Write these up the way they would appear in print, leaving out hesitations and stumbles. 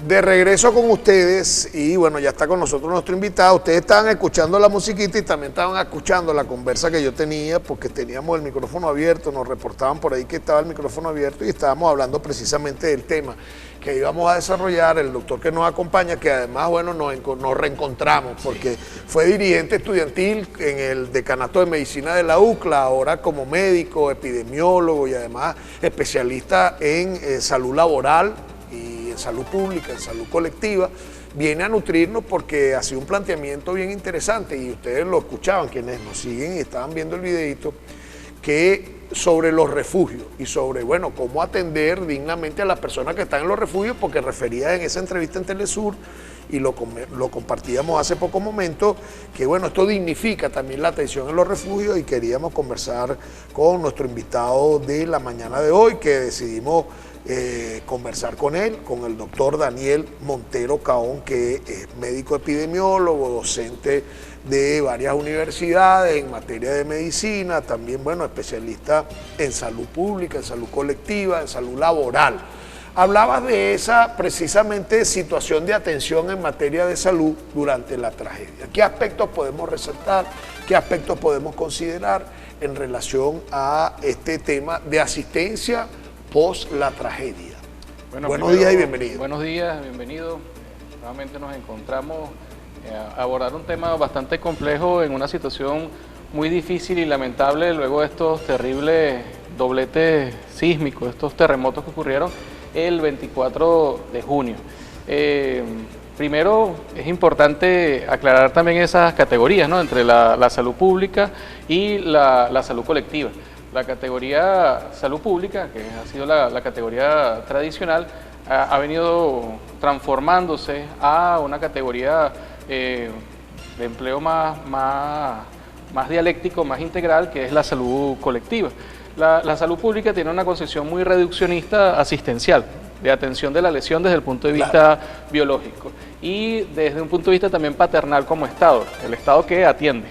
De regreso con ustedes y bueno, ya está con nosotros nuestro invitado. Ustedes estaban escuchando la musiquita y también estaban escuchando la conversa que yo tenía porque teníamos el micrófono abierto, nos reportaban por ahí que estaba el micrófono abierto y estábamos hablando precisamente del tema que íbamos a desarrollar, el doctor que nos acompaña, que además, bueno, nos reencontramos porque fue dirigente estudiantil en el decanato de medicina de la UCLA, ahora como médico, epidemiólogo y además especialista en salud laboral, en salud pública, en salud colectiva, viene a nutrirnos porque ha sido un planteamiento bien interesante y ustedes lo escuchaban, quienes nos siguen y estaban viendo el videito, que sobre los refugios y sobre, bueno, cómo atender dignamente a las personas que están en los refugios, porque refería en esa entrevista en Telesur y lo compartíamos hace poco momento, que bueno, esto dignifica también la atención en los refugios y queríamos conversar con nuestro invitado de la mañana de hoy, que decidimos conversar con él, con el doctor Daniel Montero Caón, que es médico epidemiólogo, docente de varias universidades en materia de medicina, también, bueno, especialista en salud pública, en salud colectiva, en salud laboral. Hablabas de esa, precisamente, situación de atención en materia de salud durante la tragedia. ¿Qué aspectos podemos resaltar? ¿Qué aspectos podemos considerar en relación a este tema de asistencia post la tragedia? Bueno, buenos días y bienvenido. Buenos días, bienvenido. Nuevamente nos encontramos a abordar un tema bastante complejo en una situación muy difícil y lamentable luego de estos terribles dobletes sísmicos, estos terremotos que ocurrieron el 24 de junio. Primero es importante aclarar también esas categorías, ¿no?, entre la salud pública y la salud colectiva. La categoría salud pública, que ha sido la categoría tradicional, ha venido transformándose a una categoría de empleo más dialéctico, más integral, que es la salud colectiva. La salud pública tiene una concepción muy reduccionista asistencial, de atención de la lesión desde el punto de vista biológico y desde un punto de vista también paternal como Estado, el Estado que atiende,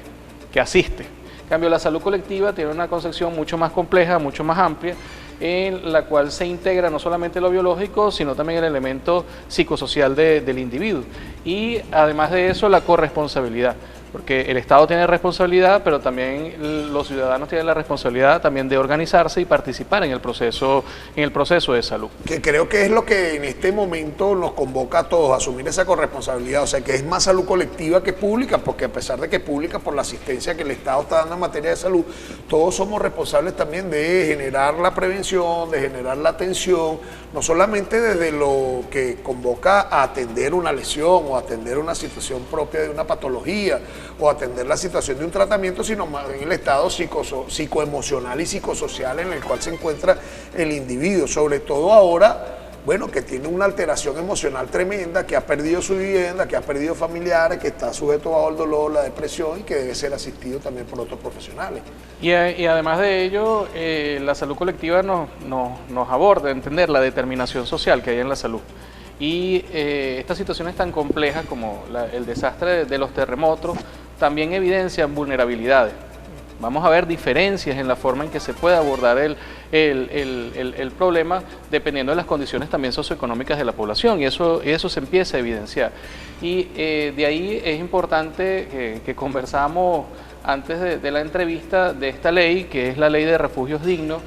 que asiste. En cambio, la salud colectiva tiene una concepción mucho más compleja, mucho más amplia, en la cual se integra no solamente lo biológico, sino también el elemento psicosocial del individuo. Y además de eso, la corresponsabilidad, porque el Estado tiene responsabilidad, pero también los ciudadanos tienen la responsabilidad también de organizarse y participar en el proceso de salud. Que creo que es lo que en este momento nos convoca a todos, a asumir esa corresponsabilidad, o sea que es más salud colectiva que pública, porque a pesar de que pública por la asistencia que el Estado está dando en materia de salud, todos somos responsables también de generar la prevención, de generar la atención, no solamente desde lo que convoca a atender una lesión o atender una situación propia de una patología, o atender la situación de un tratamiento, sino más en el estado psicoemocional y psicosocial en el cual se encuentra el individuo, sobre todo ahora, bueno, que tiene una alteración emocional tremenda, que ha perdido su vivienda, que ha perdido familiares, que está sujeto bajo el dolor, la depresión y que debe ser asistido también por otros profesionales. Y además de ello, la salud colectiva nos aborda, entender la determinación social que hay en la salud. Y estas situaciones tan complejas como el desastre de los terremotos también evidencian vulnerabilidades. Vamos a ver diferencias en la forma en que se puede abordar el problema dependiendo de las condiciones también socioeconómicas de la población y eso se empieza a evidenciar. Y de ahí es importante que conversamos antes de la entrevista de esta ley, que es la Ley de Refugios Dignos.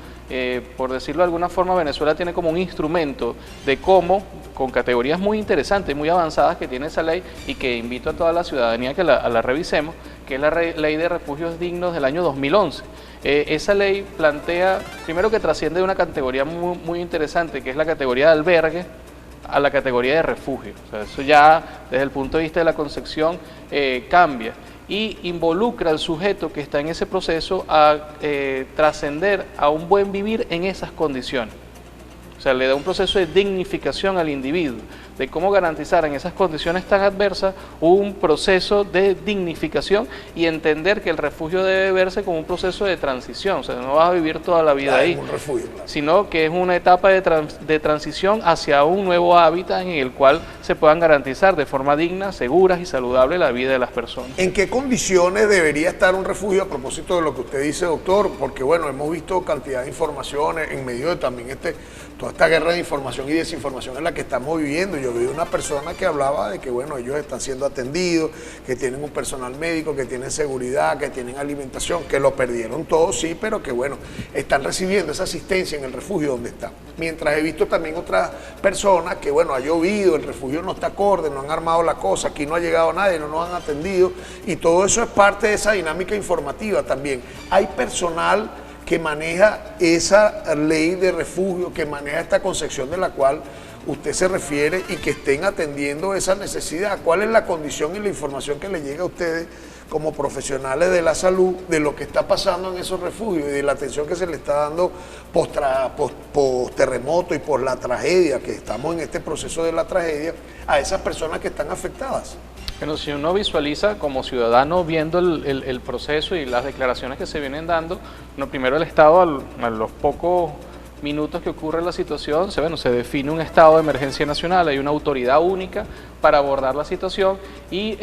Por decirlo de alguna forma, Venezuela tiene como un instrumento de cómo, con categorías muy interesantes, muy avanzadas que tiene esa ley y que invito a toda la ciudadanía que la revisemos, que es la Ley de Refugios Dignos del año 2011. Esa ley plantea, primero, que trasciende de una categoría muy interesante, que es la categoría de albergue, a la categoría de refugio. O sea, eso ya, desde el punto de vista de la concepción, cambia. Y involucra al sujeto que está en ese proceso a trascender a un buen vivir en esas condiciones. O sea, le da un proceso de dignificación al individuo, de cómo garantizar en esas condiciones tan adversas un proceso de dignificación y entender que el refugio debe verse como un proceso de transición. O sea, no vas a vivir toda la vida ahí, un refugio, sino que es una etapa de transición hacia un nuevo hábitat en el cual se puedan garantizar de forma digna, segura y saludable la vida de las personas. ¿En qué condiciones debería estar un refugio, a propósito de lo que usted dice, doctor? Porque bueno, hemos visto cantidad de informaciones en medio de también toda esta guerra de información y desinformación en la que estamos viviendo. Yo yo vi una persona que hablaba de que, bueno, ellos están siendo atendidos, que tienen un personal médico, que tienen seguridad, que tienen alimentación, que lo perdieron todo, sí, pero que, bueno, están recibiendo esa asistencia en el refugio donde están. Mientras he visto también otras personas que, bueno, ha llovido, el refugio no está acorde, no han armado la cosa, aquí no ha llegado nadie, no nos han atendido, y todo eso es parte de esa dinámica informativa también. Hay personal que maneja esa ley de refugio, que maneja esta concepción de la cual usted se refiere y que estén atendiendo esa necesidad. ¿Cuál es la condición y la información que le llega a ustedes como profesionales de la salud de lo que está pasando en esos refugios y de la atención que se le está dando post terremoto y por la tragedia, que estamos en este proceso de la tragedia, a esas personas que están afectadas? Bueno, si uno visualiza como ciudadano viendo el proceso y las declaraciones que se vienen dando, bueno, primero el Estado a los pocos minutos que ocurre la situación, se define un estado de emergencia nacional, hay una autoridad única para abordar la situación y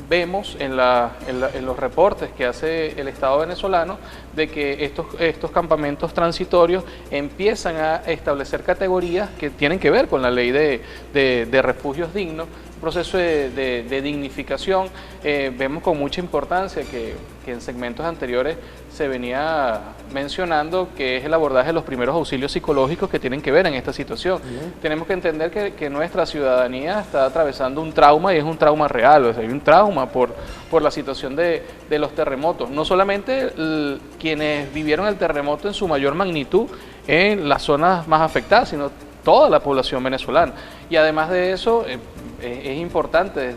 vemos en los reportes que hace el Estado venezolano de que estos campamentos transitorios empiezan a establecer categorías que tienen que ver con la ley de refugios dignos, proceso de dignificación. Vemos con mucha importancia que en segmentos anteriores se venía mencionando, que es el abordaje de los primeros auxilios psicológicos que tienen que ver en esta situación. Tenemos que entender que nuestra ciudadanía está atravesando un trauma y es un trauma real, o sea, hay un trauma por la situación de los terremotos. No solamente quienes vivieron el terremoto en su mayor magnitud en las zonas más afectadas, sino toda la población venezolana. Y además de eso, es importante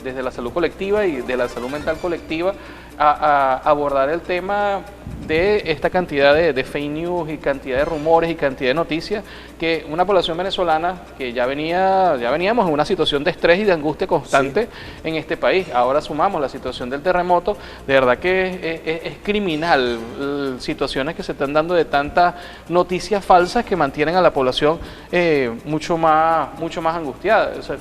desde la salud colectiva y de la salud mental colectiva a abordar el tema de esta cantidad de fake news y cantidad de rumores y cantidad de noticias, que una población venezolana que ya veníamos en una situación de estrés y de angustia constante en este país. Ahora sumamos la situación del terremoto, de verdad que es criminal situaciones que se están dando de tantas noticias falsas que mantienen a la población mucho más angustiada. O sea,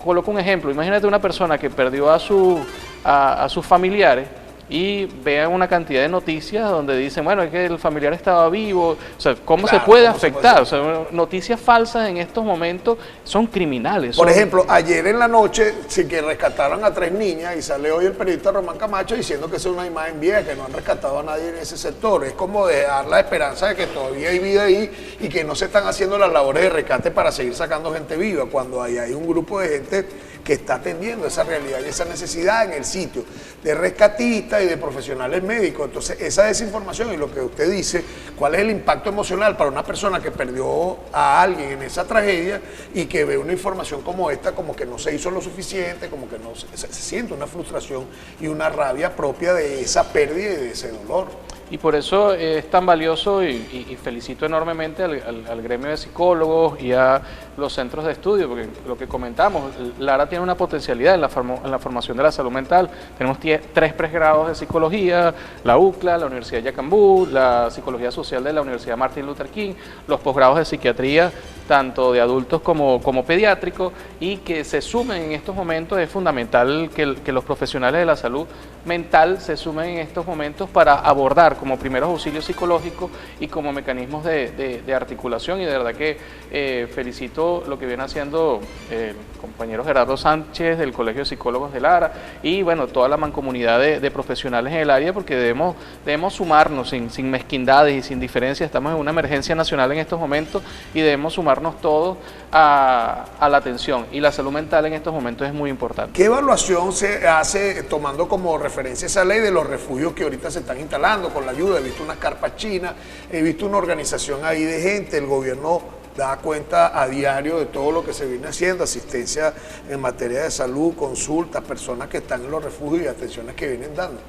coloco un ejemplo, imagínate una persona que perdió a sus familiares y vean una cantidad de noticias donde dicen, bueno, es que el familiar estaba vivo, o sea, ¿cómo se puede afectar? O sea, noticias falsas en estos momentos son criminales. Por ejemplo, ayer en la noche sí que rescataron a 3 niñas y sale hoy el periodista Román Camacho diciendo que esa es una imagen vieja, que no han rescatado a nadie en ese sector. Es como dejar la esperanza de que todavía hay vida ahí y que no se están haciendo las labores de rescate para seguir sacando gente viva, cuando hay un grupo de gente que está atendiendo esa realidad y esa necesidad en el sitio, de rescatistas y de profesionales médicos. Entonces, esa desinformación y lo que usted dice, cuál es el impacto emocional para una persona que perdió a alguien en esa tragedia y que ve una información como esta, como que no se hizo lo suficiente, como que no se siente una frustración y una rabia propia de esa pérdida y de ese dolor. Y por eso es tan valioso y felicito enormemente al gremio de psicólogos y a los centros de estudio, porque lo que comentamos, Lara tiene una potencialidad en la formación de la salud mental. Tenemos 3 pregrados de psicología, la UCLA, la Universidad de Yacambú, la psicología social de la Universidad Martin Luther King, los posgrados de psiquiatría, tanto de adultos como pediátricos, y que se sumen en estos momentos. Es fundamental que los profesionales de la salud mental se sumen en estos momentos para abordar como primeros auxilios psicológicos y como mecanismos de articulación, y de verdad que felicito lo que viene haciendo el compañero Gerardo Sánchez del Colegio de Psicólogos de Lara y bueno, toda la mancomunidad de profesionales en el área, porque debemos sumarnos sin mezquindades y sin diferencias. Estamos en una emergencia nacional en estos momentos y debemos sumarnos todos a la atención, y la salud mental en estos momentos es muy importante. ¿Qué evaluación se hace tomando como referencia esa ley de los refugios que ahorita se están instalando con la ayuda? He visto unas carpas chinas, he visto una organización ahí de gente, el gobierno da cuenta a diario de todo lo que se viene haciendo, asistencia en materia de salud, consultas, personas que están en los refugios y atenciones que vienen dando.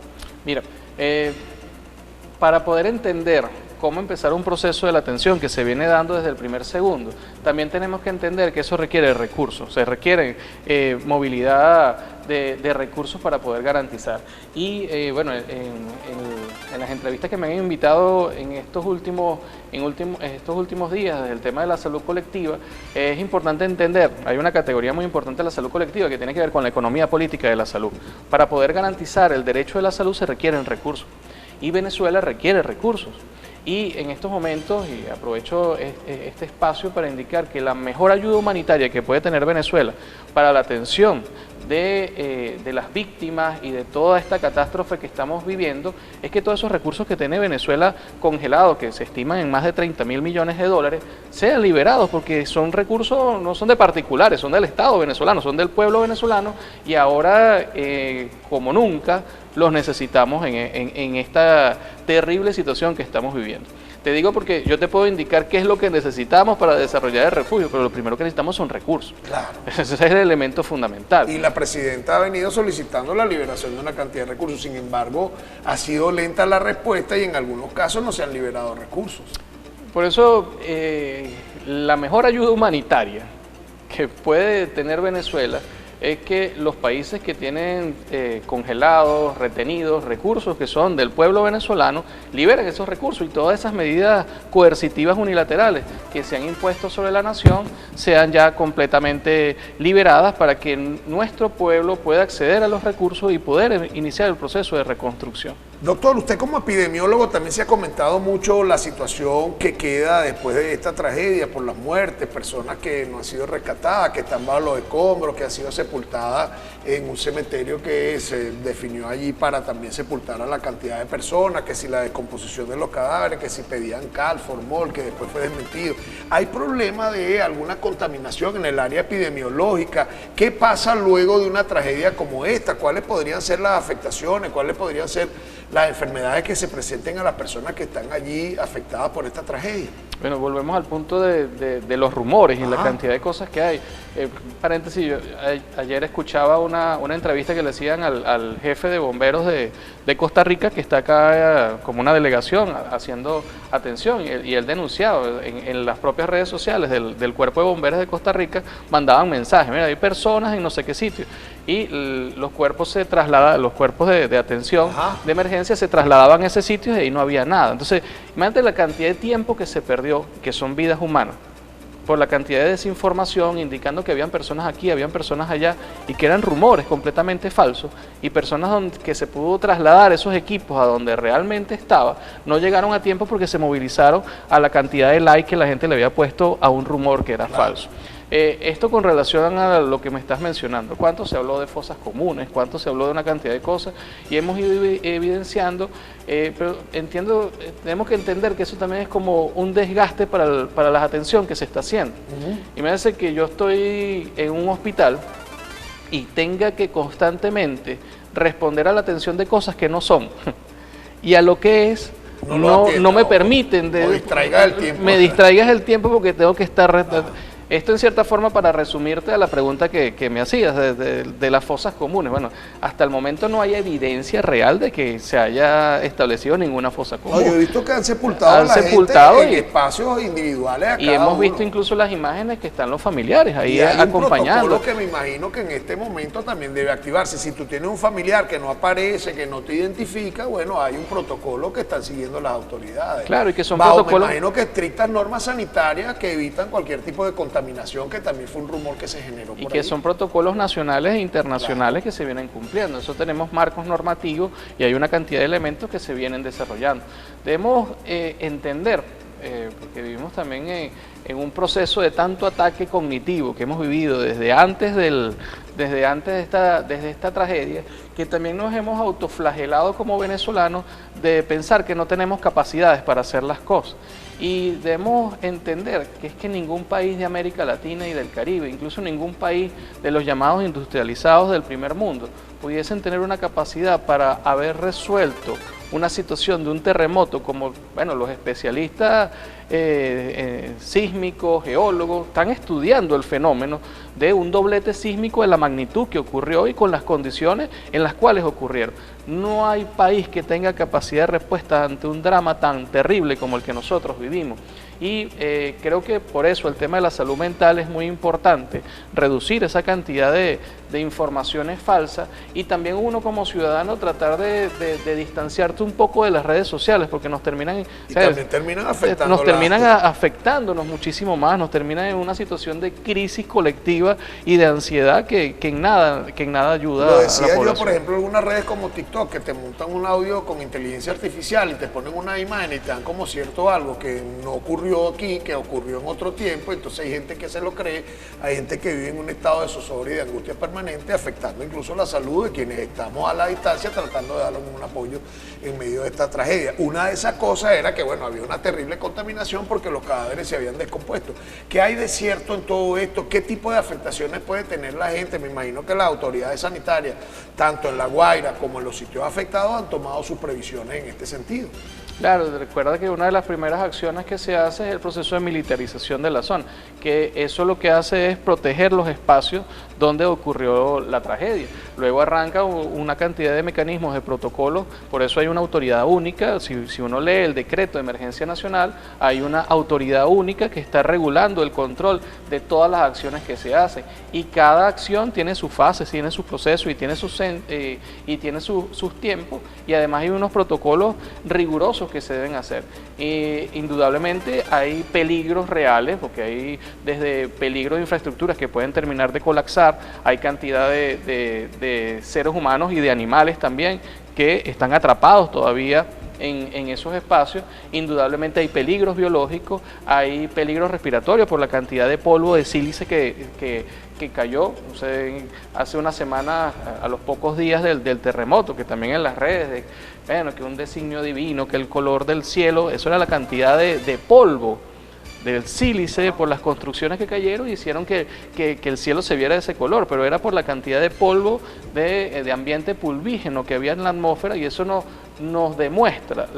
Mira, para poder entender cómo empezar un proceso de la atención que se viene dando desde el primer segundo, también tenemos que entender que eso requiere recursos, se requiere movilidad de recursos para poder garantizar. Y bueno, en las entrevistas que me han invitado en estos últimos días desde el tema de la salud colectiva, es importante entender, hay una categoría muy importante de la salud colectiva que tiene que ver con la economía política de la salud. Para poder garantizar el derecho de la salud se requieren recursos, y Venezuela requiere recursos. Y en estos momentos, y aprovecho este espacio para indicar que la mejor ayuda humanitaria que puede tener Venezuela para la atención de las víctimas y de toda esta catástrofe que estamos viviendo, es que todos esos recursos que tiene Venezuela congelados, que se estiman en más de 30.000 millones de dólares, sean liberados, porque son recursos, no son de particulares, son del Estado venezolano, son del pueblo venezolano, y ahora, como nunca, los necesitamos en esta terrible situación que estamos viviendo. Te digo porque yo te puedo indicar qué es lo que necesitamos para desarrollar el refugio, pero lo primero que necesitamos son recursos. Claro. Ese es el elemento fundamental. Y la presidenta ha venido solicitando la liberación de una cantidad de recursos, sin embargo, ha sido lenta la respuesta y en algunos casos no se han liberado recursos. Por eso, la mejor ayuda humanitaria que puede tener Venezuela es que los países que tienen congelados, retenidos, recursos que son del pueblo venezolano, liberen esos recursos y todas esas medidas coercitivas unilaterales que se han impuesto sobre la nación sean ya completamente liberadas para que nuestro pueblo pueda acceder a los recursos y poder iniciar el proceso de reconstrucción. Doctor, usted como epidemiólogo también se ha comentado mucho la situación que queda después de esta tragedia por las muertes, personas que no han sido rescatadas, que están bajo los escombros, que han sido sepultadas en un cementerio que se definió allí para también sepultar a la cantidad de personas, que si la descomposición de los cadáveres, que si pedían cal, formol, que después fue desmentido. Hay problema de alguna contaminación en el área epidemiológica. ¿Qué pasa luego de una tragedia como esta? ¿Cuáles podrían ser las afectaciones? ¿Cuáles podrían ser las enfermedades que se presenten a las personas que están allí afectadas por esta tragedia? Bueno, volvemos al punto de los rumores y la cantidad de cosas que hay. Paréntesis, yo ayer escuchaba una entrevista que le hacían al jefe de bomberos de Costa Rica, que está acá como una delegación haciendo atención, y él denunciaba en las propias redes sociales del Cuerpo de Bomberos de Costa Rica, mandaban mensajes, mira, hay personas en no sé qué sitio, y los cuerpos se trasladaban, los cuerpos de atención de emergencia se trasladaban a ese sitio y ahí no había nada. Entonces, imagínate la cantidad de tiempo que se perdió, que son vidas humanas, por la cantidad de desinformación indicando que habían personas aquí, habían personas allá, y que eran rumores completamente falsos, y personas que se pudo trasladar esos equipos a donde realmente estaba, no llegaron a tiempo porque se movilizaron a la cantidad de likes que la gente le había puesto a un rumor que era falso. Esto con relación a lo que me estás mencionando, cuánto se habló de fosas comunes, cuánto se habló de una cantidad de cosas, y hemos ido evidenciando, pero tenemos que entender que eso también es como un desgaste para la atención que se está haciendo. Y me parece que yo estoy en un hospital y tenga que constantemente responder a la atención de cosas que no son, y a lo que es, no me permiten, me distraigas el tiempo porque tengo que estar... Esto en cierta forma para resumirte a la pregunta que me hacías de las fosas comunes. Bueno, hasta el momento no hay evidencia real de que se haya establecido ninguna fosa común. No, yo he visto que han sepultado a la gente en espacios individuales. Y hemos visto incluso las imágenes que están los familiares ahí acompañando. Lo que me imagino que en este momento también debe activarse. Si tú tienes un familiar que no aparece, que no te identifica, bueno, hay un protocolo que están siguiendo las autoridades. Claro, y que son protocolos... Me imagino que estrictas normas sanitarias que evitan cualquier tipo de contaminación, que también fue un rumor que se generó por y que ahí. Son protocolos nacionales e internacionales que se vienen cumpliendo. Eso tenemos marcos normativos y hay una cantidad de elementos que se vienen desarrollando. Debemos entender, porque vivimos también en un proceso de tanto ataque cognitivo que hemos vivido desde antes de esta tragedia, que también nos hemos autoflagelado como venezolanos de pensar que no tenemos capacidades para hacer las cosas. Y debemos entender que es que ningún país de América Latina y del Caribe, incluso ningún país de los llamados industrializados del primer mundo, pudiesen tener una capacidad para haber resuelto una situación de un terremoto como, bueno, los especialistas sísmicos, geólogos, están estudiando el fenómeno de un doblete sísmico de la magnitud que ocurrió y con las condiciones en las cuales ocurrieron. No hay país que tenga capacidad de respuesta ante un drama tan terrible como el que nosotros vivimos. Y creo que por eso el tema de la salud mental es muy importante, reducir esa cantidad de informaciones falsas y también uno como ciudadano tratar de distanciarte un poco de las redes sociales porque nos terminan, también terminan afectando nos terminan afectándonos muchísimo más, nos terminan en una situación de crisis colectiva y de ansiedad que en nada ayuda Lo a la decía población. yo, por ejemplo, algunas redes como TikTok que te montan un audio con inteligencia artificial y te ponen una imagen y te dan como cierto algo que no ocurrió aquí, que ocurrió en otro tiempo, entonces hay gente que se lo cree, hay gente que vive en un estado de zozobra y de angustia permanente, afectando incluso la salud de quienes estamos a la distancia tratando de darle un apoyo en medio de esta tragedia. Una de esas cosas era que, bueno, había una terrible contaminación porque los cadáveres se habían descompuesto. ¿Qué hay de cierto en todo esto? ¿Qué tipo de afectaciones puede tener la gente? Me imagino que las autoridades sanitarias, tanto en La Guaira como en los sitios afectados, han tomado sus previsiones en este sentido. Claro, recuerda que una de las primeras acciones que se hace es el proceso de militarización de la zona, que eso lo que hace es proteger los espacios donde ocurrió la tragedia. Luego arranca una cantidad de mecanismos, de protocolos, por eso hay una autoridad única. Si uno lee el decreto de emergencia nacional, hay una autoridad única que está regulando el control de todas las acciones que se hacen y cada acción tiene su fase, tiene su proceso y tiene sus tiempos y además hay unos protocolos rigurosos que se deben hacer. Indudablemente hay peligros reales, porque hay desde peligros de infraestructuras que pueden terminar de colapsar, hay cantidad de seres humanos y de animales también que están atrapados todavía en esos espacios. Indudablemente hay peligros biológicos, hay peligros respiratorios por la cantidad de polvo de sílice que cayó, no sé, hace una semana, a los pocos días del terremoto, que también en las redes, bueno, que un designio divino, que el color del cielo, eso era la cantidad de polvo del sílice por las construcciones que cayeron y hicieron que el cielo se viera de ese color, pero era por la cantidad de polvo de ambiente pulvígeno que había en la atmósfera y eso nos demuestra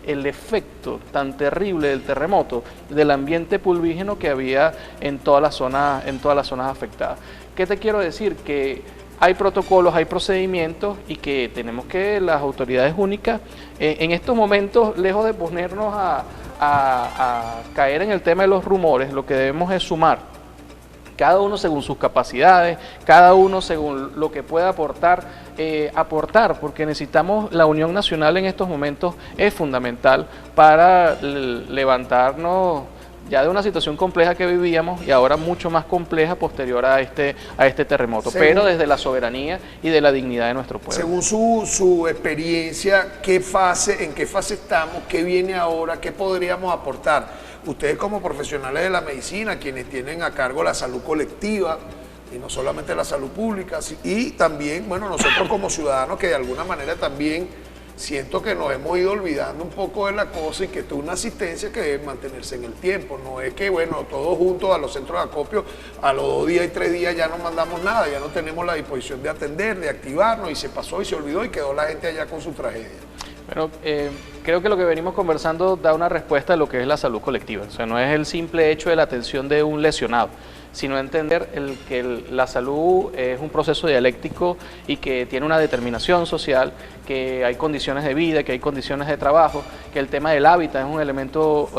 el efecto tan terrible del terremoto, del ambiente pulvígeno que había en todas las zonas afectadas. ¿Qué te quiero decir? Que hay protocolos, hay procedimientos y que tenemos que las autoridades únicas, en estos momentos, lejos de ponernos a caer en el tema de los rumores, lo que debemos es sumar, cada uno según sus capacidades, cada uno según lo que pueda aportar, porque necesitamos, la unión nacional en estos momentos es fundamental para levantarnos ya de una situación compleja que vivíamos y ahora mucho más compleja posterior a este terremoto, pero desde la soberanía y de la dignidad de nuestro pueblo. Según su experiencia, ¿en qué fase estamos? ¿Qué viene ahora? ¿Qué podríamos aportar? Ustedes como profesionales de la medicina, quienes tienen a cargo la salud colectiva, y no solamente la salud pública, y también, bueno, nosotros como ciudadanos que de alguna manera también siento que nos hemos ido olvidando un poco de la cosa y que esto es una asistencia que debe mantenerse en el tiempo. No es que, bueno, todos juntos a los centros de acopio, a los 2 días y 3 días ya no mandamos nada, ya no tenemos la disposición de atender, de activarnos, y se pasó y se olvidó y quedó la gente allá con su tragedia. Bueno, creo que lo que venimos conversando da una respuesta a lo que es la salud colectiva. O sea, no es el simple hecho de la atención de un lesionado, sino entender que la salud es un proceso dialéctico y que tiene una determinación social, que hay condiciones de vida, que hay condiciones de trabajo, que el tema del hábitat es un elemento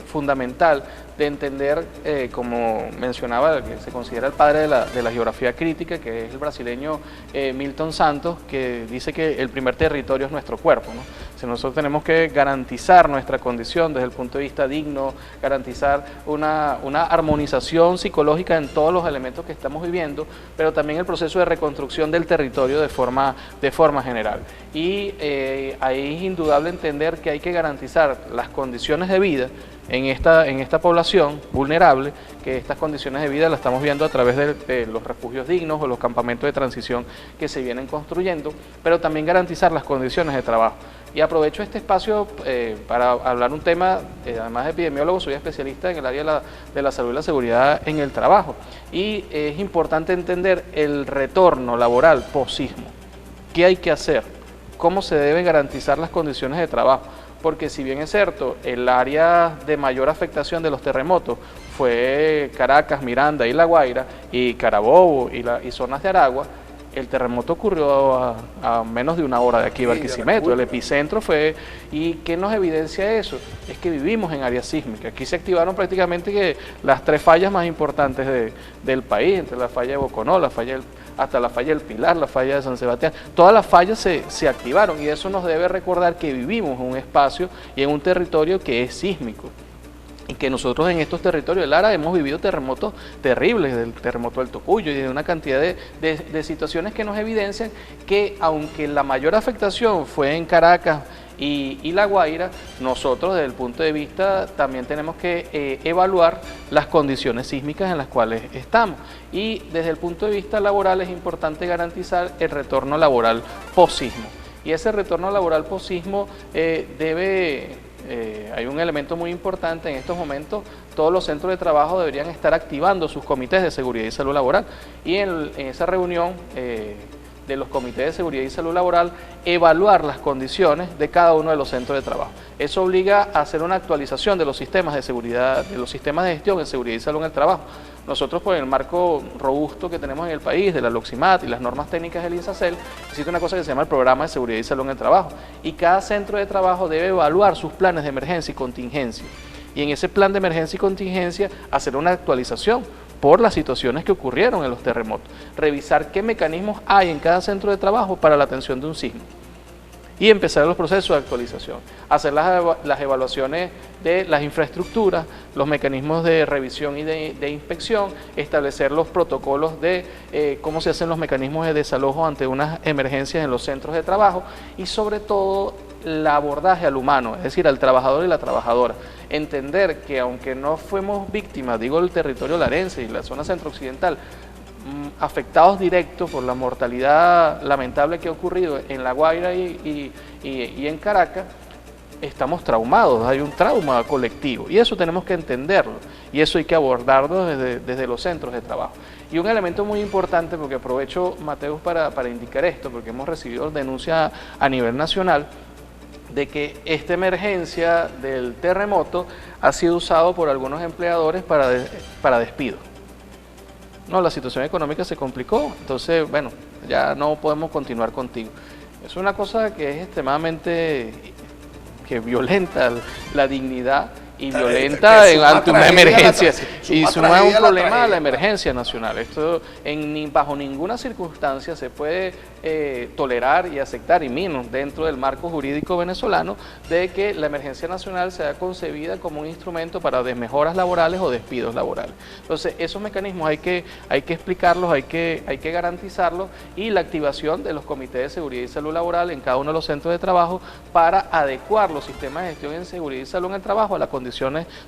fundamental de entender, como mencionaba, que se considera el padre de la geografía crítica, que es el brasileño Milton Santos, que dice que el primer territorio es nuestro cuerpo, ¿no? O sea, nosotros tenemos que garantizar nuestra condición desde el punto de vista digno, garantizar una armonización psicológica en todos los elementos que estamos viviendo, pero también el proceso de reconstrucción del territorio de forma general. Y ahí es indudable entender que hay que garantizar las condiciones de vida en esta población vulnerable, que estas condiciones de vida las estamos viendo a través de los refugios dignos o los campamentos de transición que se vienen construyendo, pero también garantizar las condiciones de trabajo. Y aprovecho este espacio para hablar un tema, además de epidemiólogo, soy especialista en el área de la salud y la seguridad en el trabajo. Y es importante entender el retorno laboral post-sismo. ¿Qué hay que hacer? ¿Cómo se deben garantizar las condiciones de trabajo? Porque si bien es cierto, el área de mayor afectación de los terremotos fue Caracas, Miranda y La Guaira, y Carabobo y zonas de Aragua, El terremoto ocurrió a menos de 1 hora de aquí, Barquisimeto. El epicentro fue... ¿Y qué nos evidencia eso? Es que vivimos en área sísmica. Aquí se activaron prácticamente que las 3 fallas más importantes del país, entre la falla de Boconó, hasta la falla del Pilar, la falla de San Sebastián. Todas las fallas se activaron y eso nos debe recordar que vivimos en un espacio y en un territorio que es sísmico. Y que nosotros en estos territorios de Lara hemos vivido terremotos terribles, del terremoto del Tocuyo y de una cantidad de situaciones que nos evidencian que aunque la mayor afectación fue en Caracas y La Guaira, nosotros desde el punto de vista también tenemos que evaluar las condiciones sísmicas en las cuales estamos. Y desde el punto de vista laboral es importante garantizar el retorno laboral post-sismo. Y ese retorno laboral post-sismo hay un elemento muy importante en estos momentos. Todos los centros de trabajo deberían estar activando sus comités de seguridad y salud laboral y en esa reunión de los comités de seguridad y salud laboral evaluar las condiciones de cada uno de los centros de trabajo. Eso obliga a hacer una actualización de los sistemas de seguridad, de los sistemas de gestión en seguridad y salud en el trabajo. Nosotros, por el marco robusto que tenemos en el país, de la LOCSIMAT y las normas técnicas del INSACEL, existe una cosa que se llama el Programa de Seguridad y Salud en el Trabajo. Y cada centro de trabajo debe evaluar sus planes de emergencia y contingencia. Y en ese plan de emergencia y contingencia, hacer una actualización por las situaciones que ocurrieron en los terremotos. Revisar qué mecanismos hay en cada centro de trabajo para la atención de un sismo. Y empezar los procesos de actualización, hacer las evaluaciones de las infraestructuras, los mecanismos de revisión y de inspección, establecer los protocolos de cómo se hacen los mecanismos de desalojo ante unas emergencias en los centros de trabajo y sobre todo el abordaje al humano, es decir, al trabajador y la trabajadora. Entender que aunque no fuimos víctimas, digo el territorio larense y la zona centro-occidental, afectados directos por la mortalidad lamentable que ha ocurrido en La Guaira y en Caracas, estamos traumados, hay un trauma colectivo y eso tenemos que entenderlo y eso hay que abordarlo desde los centros de trabajo. Y un elemento muy importante, porque aprovecho, Mateus, para indicar esto, porque hemos recibido denuncias a nivel nacional de que esta emergencia del terremoto ha sido usado por algunos empleadores para despido. No, la situación económica se complicó, entonces, bueno, ya no podemos continuar contigo. Es una cosa que es extremadamente, que violenta la dignidad y violenta ante una emergencia y suma un problema a la emergencia nacional. Esto bajo ninguna circunstancia se puede tolerar y aceptar, y menos dentro del marco jurídico venezolano, de que la emergencia nacional sea concebida como un instrumento para desmejoras laborales o despidos laborales. Entonces, esos mecanismos hay que explicarlos, hay que garantizarlos, y la activación de los comités de seguridad y salud laboral en cada uno de los centros de trabajo para adecuar los sistemas de gestión en seguridad y salud en el trabajo a las condiciones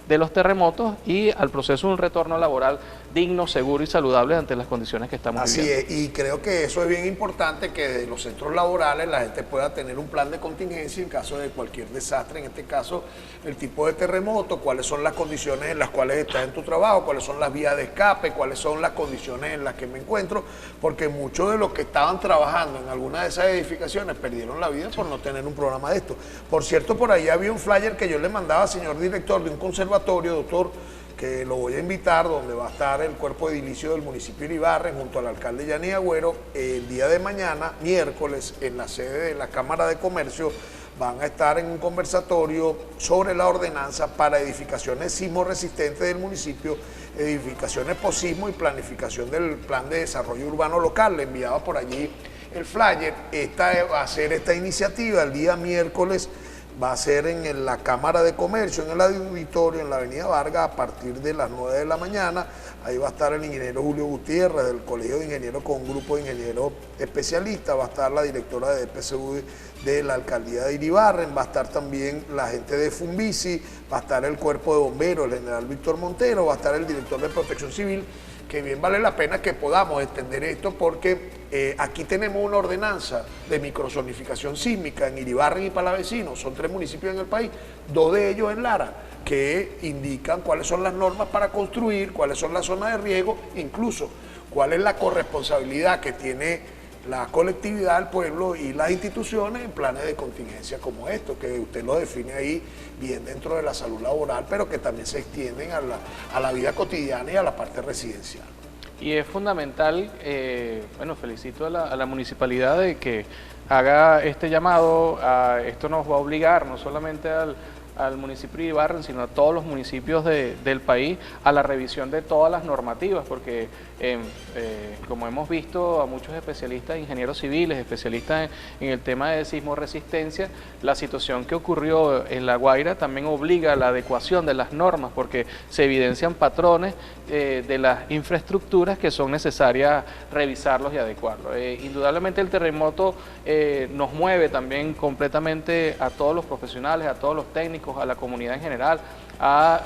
de los terremotos y al proceso de un retorno laboral digno, seguro y saludable ante las condiciones que estamos viviendo. Así es, y creo que eso es bien importante, que de los centros laborales la gente pueda tener un plan de contingencia en caso de cualquier desastre, en este caso el tipo de terremoto, cuáles son las condiciones en las cuales estás en tu trabajo, cuáles son las vías de escape, cuáles son las condiciones en las que me encuentro, porque muchos de los que estaban trabajando en alguna de esas edificaciones perdieron la vida por no tener un programa de esto. Por cierto, por ahí había un flyer que yo le mandaba, señor director, de un conservatorio, doctor, que lo voy a invitar, donde va a estar el cuerpo edilicio del municipio de Iribarren junto al alcalde Yanni Agüero. El día de mañana, miércoles, en la sede de la Cámara de Comercio, van a estar en un conversatorio sobre la ordenanza para edificaciones sismo resistentes del municipio, edificaciones post-sismo y planificación del plan de desarrollo urbano local. Le enviaba por allí el flyer. Va a ser esta iniciativa el día miércoles. Va a ser en la Cámara de Comercio, en el auditorio, en la Avenida Vargas, a partir de las 9 de la mañana. Ahí va a estar el ingeniero Julio Gutiérrez, del Colegio de Ingenieros, con un grupo de ingenieros especialistas. Va a estar la directora de DPCU de la Alcaldía de Iribarren, va a estar también la gente de Funvici, va a estar el Cuerpo de Bomberos, el general Víctor Montero, va a estar el director de Protección Civil, que bien vale la pena que podamos entender esto, porque aquí tenemos una ordenanza de microzonificación sísmica en Iribarren y Palavecino. Son 3 municipios en el país, 2 de ellos en Lara, que indican cuáles son las normas para construir, cuáles son las zonas de riesgo, incluso cuál es la corresponsabilidad que tiene la colectividad, el pueblo y las instituciones en planes de contingencia como esto, que usted lo define ahí bien dentro de la salud laboral, pero que también se extienden a la vida cotidiana y a la parte residencial. y es fundamental, bueno, felicito a la municipalidad de que haga este llamado. Esto nos va a obligar no solamente al municipio de Ibarra, sino a todos los municipios del país a la revisión de todas las normativas, porque como hemos visto a muchos especialistas, ingenieros civiles, especialistas en el tema de sismo resistencia, la situación que ocurrió en La Guaira también obliga a la adecuación de las normas, porque se evidencian patrones de las infraestructuras que son necesarias revisarlos y adecuarlos. Indudablemente el terremoto nos mueve también completamente a todos los profesionales, a todos los técnicos, a la comunidad en general, a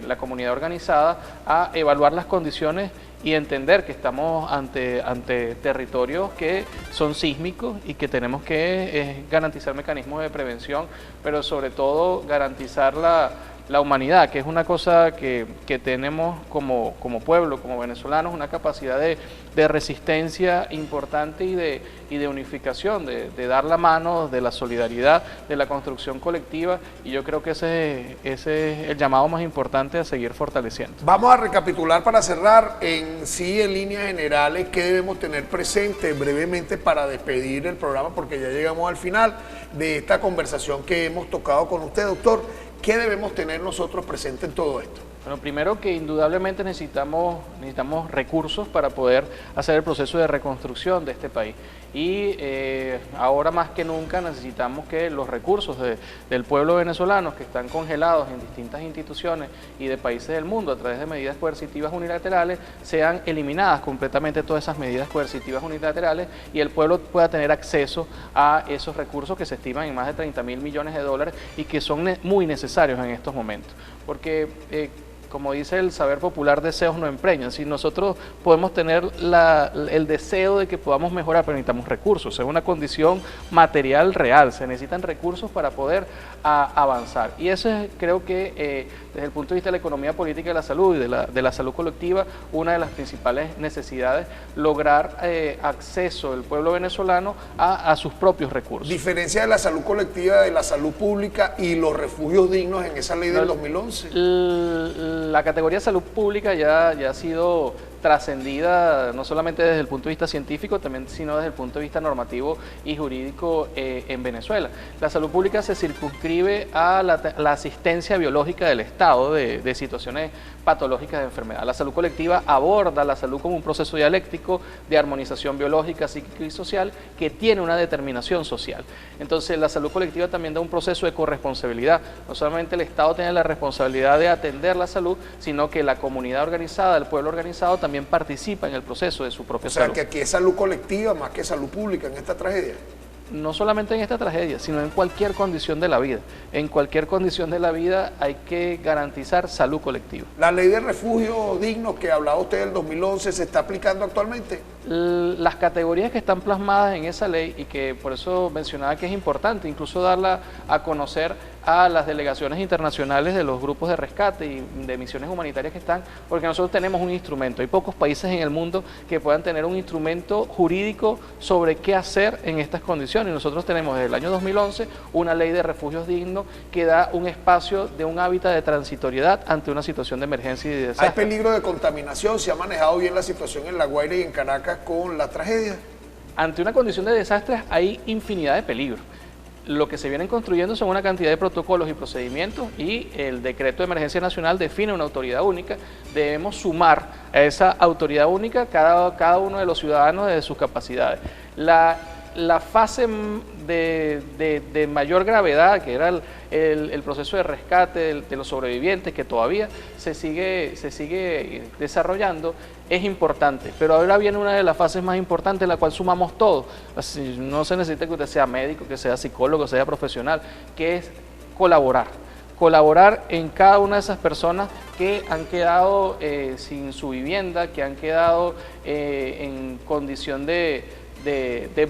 la comunidad organizada, a evaluar las condiciones y entender que estamos ante territorios que son sísmicos y que tenemos que garantizar mecanismos de prevención, pero sobre todo garantizar la humanidad, que es una cosa que tenemos como pueblo, como venezolanos, una capacidad de resistencia importante y de unificación, de dar la mano, de la solidaridad, de la construcción colectiva, y yo creo que ese es el llamado más importante a seguir fortaleciendo. Vamos a recapitular para cerrar en líneas generales qué debemos tener presente brevemente para despedir el programa, porque ya llegamos al final de esta conversación que hemos tocado con usted, doctor. ¿Qué debemos tener nosotros presente en todo esto? Bueno, primero que indudablemente necesitamos recursos para poder hacer el proceso de reconstrucción de este país. Y ahora más que nunca necesitamos que los recursos del pueblo venezolano, que están congelados en distintas instituciones y de países del mundo a través de medidas coercitivas unilaterales, sean eliminadas completamente todas esas medidas coercitivas unilaterales y el pueblo pueda tener acceso a esos recursos que se estiman en más de 30.000 millones de dólares y que son muy necesarios en estos momentos. Porque como dice el saber popular, deseos no empreñan. Si nosotros podemos tener el deseo de que podamos mejorar, pero necesitamos recursos, es una condición material real, se necesitan recursos para poder avanzar. Y eso es, creo que desde el punto de vista de la economía política de la salud y de la salud colectiva, una de las principales necesidades, lograr acceso del pueblo venezolano a sus propios recursos. Diferencia de la salud colectiva de la salud pública y los refugios dignos en esa ley del 2011. La categoría de salud pública ya ha sido trascendida no solamente desde el punto de vista científico, también sino desde el punto de vista normativo y jurídico en Venezuela. La salud pública se circunscribe a la asistencia biológica del Estado de situaciones patológicas de enfermedad. La salud colectiva aborda la salud como un proceso dialéctico de armonización biológica, psíquica y social que tiene una determinación social. Entonces la salud colectiva también da un proceso de corresponsabilidad. No solamente el Estado tiene la responsabilidad de atender la salud, sino que la comunidad organizada, el pueblo organizado también participa en el proceso de su propia salud. O sea, que aquí es salud colectiva más que salud pública en esta tragedia. No solamente en esta tragedia, sino en cualquier condición de la vida. En cualquier condición de la vida hay que garantizar salud colectiva. ¿La ley de refugio digno que hablaba usted del 2011 se está aplicando actualmente? Las categorías que están plasmadas en esa ley y que por eso mencionaba que es importante incluso darla a conocer a las delegaciones internacionales de los grupos de rescate y de misiones humanitarias que están, porque nosotros tenemos un instrumento. Hay pocos países en el mundo que puedan tener un instrumento jurídico sobre qué hacer en estas condiciones. Y nosotros tenemos desde el año 2011 una ley de refugios dignos que da un espacio de un hábitat de transitoriedad ante una situación de emergencia y de desastre. ¿Hay peligro de contaminación? ¿Se ha manejado bien la situación en La Guaira y en Caracas con la tragedia? Ante una condición de desastres hay infinidad de peligros. Lo que se vienen construyendo son una cantidad de protocolos y procedimientos y el decreto de emergencia nacional define una autoridad única. Debemos sumar a esa autoridad única cada uno de los ciudadanos desde sus capacidades. La fase de mayor gravedad, que era el proceso de rescate de los sobrevivientes, que todavía se sigue desarrollando, es importante, pero ahora viene una de las fases más importantes en la cual sumamos todos. Así, no se necesita que usted sea médico, que sea psicólogo, que sea profesional, que es colaborar en cada una de esas personas que han quedado sin su vivienda, que han quedado en condición de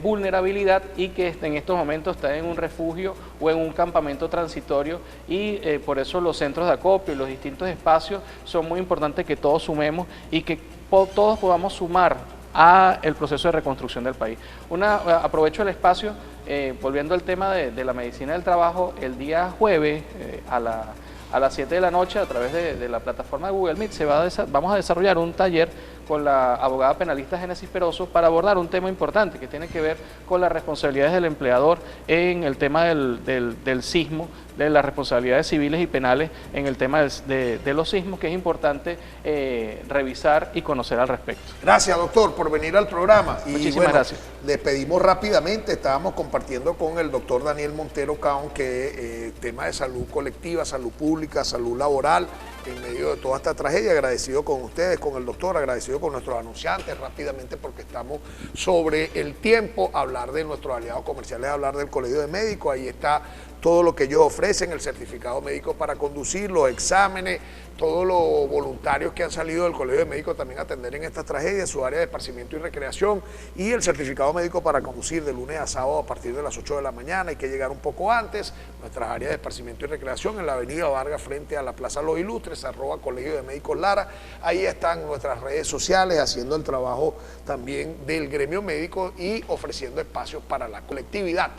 vulnerabilidad y que en estos momentos están en un refugio o en un campamento transitorio y por eso los centros de acopio y los distintos espacios son muy importantes que todos sumemos y que todos podamos sumar a el proceso de reconstrucción del país. Aprovecho el espacio, volviendo al tema de la medicina del trabajo, el día jueves a las 7 de la noche a través de la plataforma de Google Meet vamos a desarrollar un taller con la abogada penalista Génesis Peroso para abordar un tema importante que tiene que ver con las responsabilidades del empleador en el tema del sismo, de las responsabilidades civiles y penales en el tema de los sismos, que es importante revisar y conocer al respecto. Gracias, doctor, por venir al programa. Muchísimas gracias. Despedimos rápidamente, estábamos compartiendo con el doctor Daniel Montero Caón que tema de salud colectiva, salud pública, salud laboral, en medio de toda esta tragedia. Agradecido con ustedes, con el doctor, agradecido con nuestros anunciantes, rápidamente porque estamos sobre el tiempo, hablar de nuestros aliados comerciales, hablar del Colegio de Médicos. Ahí está todo lo que ellos ofrecen, el certificado médico para conducir, los exámenes, todos los voluntarios que han salido del Colegio de Médicos también a atender en esta tragedia, su área de esparcimiento y recreación, y el certificado médico para conducir de lunes a sábado a partir de las 8 de la mañana. Hay que llegar un poco antes. Nuestras áreas de esparcimiento y recreación en la avenida Vargas frente a la Plaza Los Ilustres, @Colegio de Médicos Lara. Ahí están nuestras redes sociales haciendo el trabajo también del gremio médico y ofreciendo espacios para la colectividad.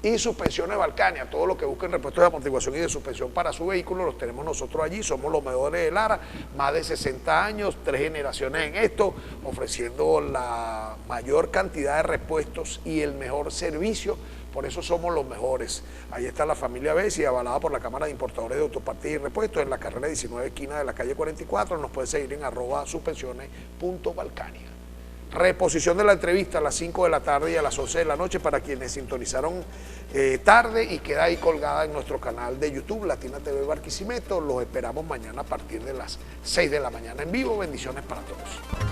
Y Suspensiones Balcania, todo lo que busquen repuestos de amortiguación y de suspensión para su vehículo, los tenemos nosotros allí, somos los mejores de Lara, más de 60 años, 3 generaciones en esto, ofreciendo la mayor cantidad de repuestos y el mejor servicio, por eso somos los mejores. Ahí está la familia Bessi, avalada por la Cámara de Importadores de Autopartes y Repuestos, en la carrera 19, esquina de la calle 44, nos pueden seguir en @suspensiones.balcania. Reposición de la entrevista a las 5 de la tarde y a las 11 de la noche para quienes sintonizaron tarde, y queda ahí colgada en nuestro canal de YouTube, Latina TV Barquisimeto. Los esperamos mañana a partir de las 6 de la mañana en vivo. Bendiciones para todos.